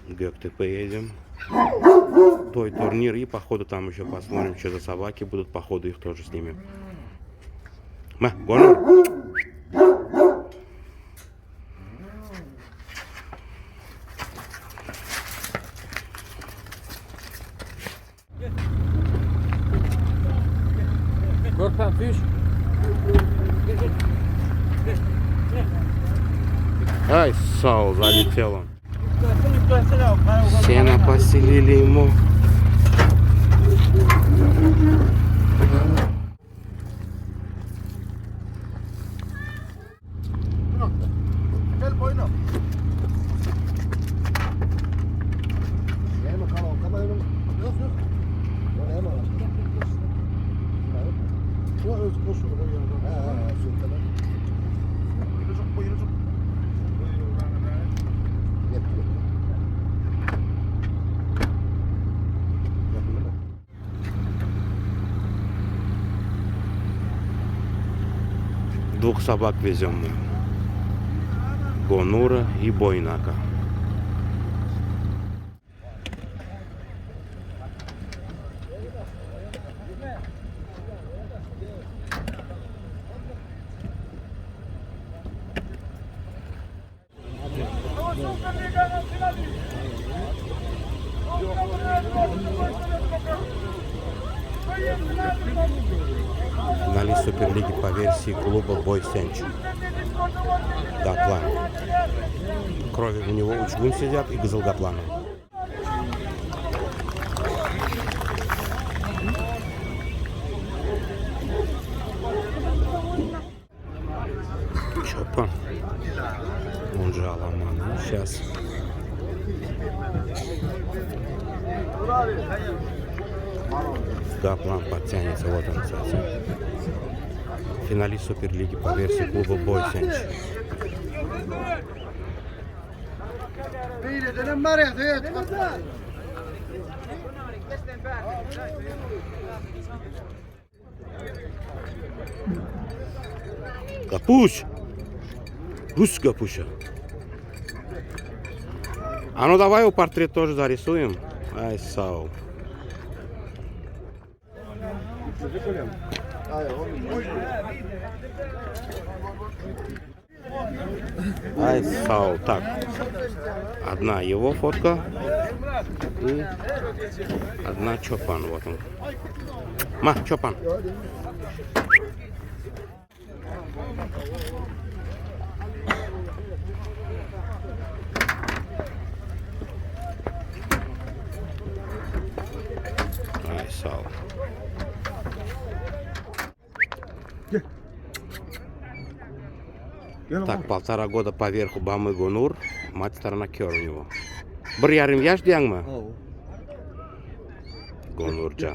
ГТП едем. Той турнир, и походу там еще посмотрим, что за собаки будут, походу их тоже снимем. Гонор. Ай, Сау, залетел он. Сено поселили ему. Двух собак везем мы. Гонура и Бойнака. Финалист Суперлиги по версии клуба Бойсенч. Гаплан. Крови у него Учгун сидят и Газалгаплана. Чопа. Он же Аламан. Сейчас. Гаплан подтянется. Вот он, кстати. Финалист Суперлиги по версии клуба Бойсенч. Гапуш! Гусь Гапуша. А ну давай его портрет тоже зарисуем. Ай, Сау. Ай, Сау. Так. Одна его фотка. И одна Чопан. Вот он. Чопан. Ай, Сау. Так, 1,5 года поверху Бамы Гонур, мать сторона Кер у него. Bir yarim yaş diyanma? Gonurca.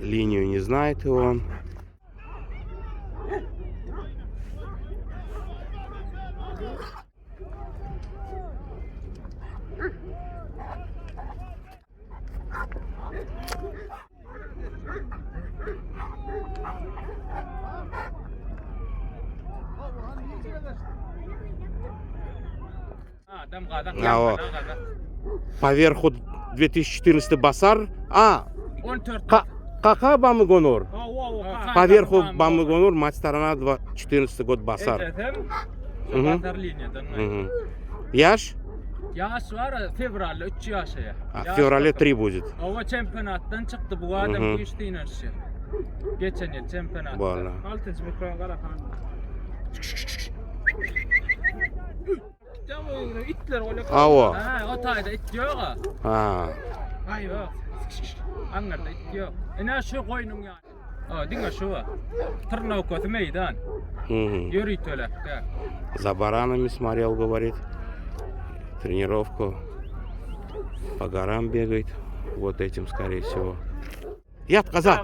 Линию не знает его. Поверху 2014 Басар. Кака Бамы Гонур? Поверху Бамы Гонур, мать сторона 2014 год Басар. Яш? Yaş var fevralde 3 yaşı ya. Fevralde 3 будет. O çempionattan çıktı bu adam bu işte inerşi. Geçen yıl çempionat. Vallahi. 6. mikron karakan. İtler öyle. O. Ha o tayda it yok ha. Ha. Hayır. Anlarda it yok. Ne şu koyunun yani. Dinle şu var. Tırnağı kötü meydan. Yürüyt öyle. За баранами смотрел, говорит. Тренировку. По горам бегает. Вот этим, скорее всего. Ят, казак.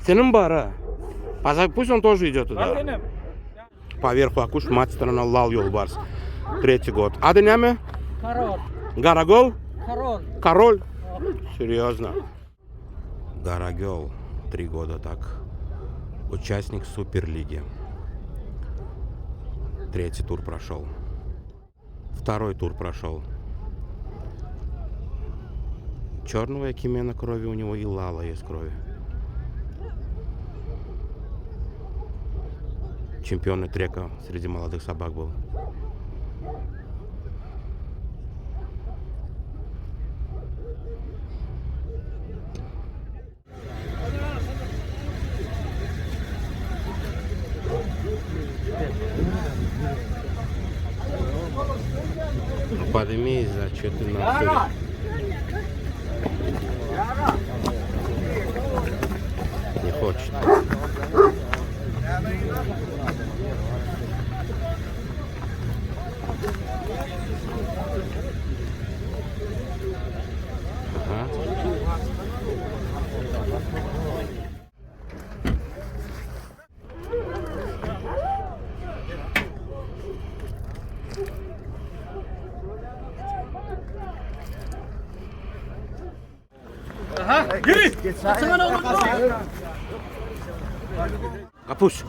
Senin бар, а? Пусть он тоже идет туда. Поверху акуш, мать сторона Лал Йолбарс. 3-й год. А ты няме? Король. Гарагол? Король. Король? Серьезно? Гарагол. 3 года так. Участник Суперлиги. 3-й тур прошел. 2-й тур прошел. Черного Якимена крови у него и Лала есть крови. Чемпион трека среди молодых собак был. Подымись, за что ты на не хочет. Ага. Капусь.